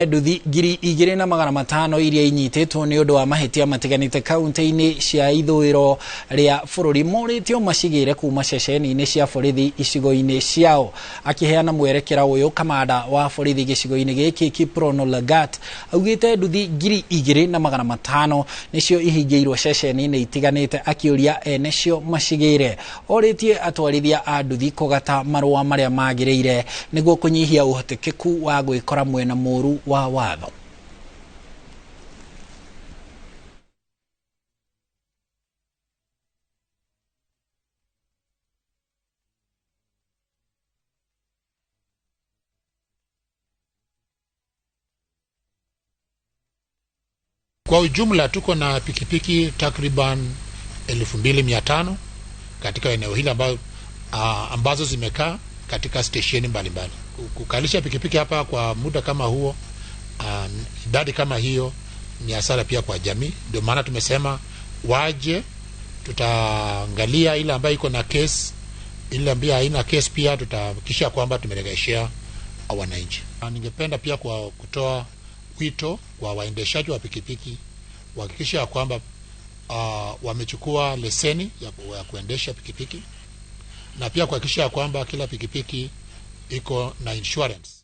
Nduthi ngiri 2,500 iria inyitetwo ni undu wa mahitia matiganite kaunti-ini cia ithwiro ria bururi moritio macigire kuma ceceni-ini cia borithi icigo-ini ciao. Akiheana mwerekera uyu kamanda wa borithi gicigo-ini giki Kiprono Lagat augite nduthi ngiri 2,500 nicio ihingiirwo ceceni-ini itiganite, akiuria enecio macigire. Oritie atwarithia a nduthi kugata marua maria magiriire niguo kunyihia uhotekeku wa gwikora mwena muru wa watho. Kwa ujumla tuko na pikipiki takriban 2,500 katika eneo hili ambazo zimekaa katika stesheni mbalimbali. Kukalisha pikipiki hapa kwa muda kama huo, idadi kama hiyo ni hasara pia kwa jamii. Ndio maana tumesema waje, tutaangalia ile ambayo iko na case, ile ambayo haina case pia tutahakikisha kwamba tumeregeshea wananchi. Ningependa pia kwa kutoa wito kwa waendeshaji wa pikipiki kuhakikisha kwamba wamechukua leseni ya kuendesha pikipiki, na pia kuhakikisha kwamba kila pikipiki iko na insurance.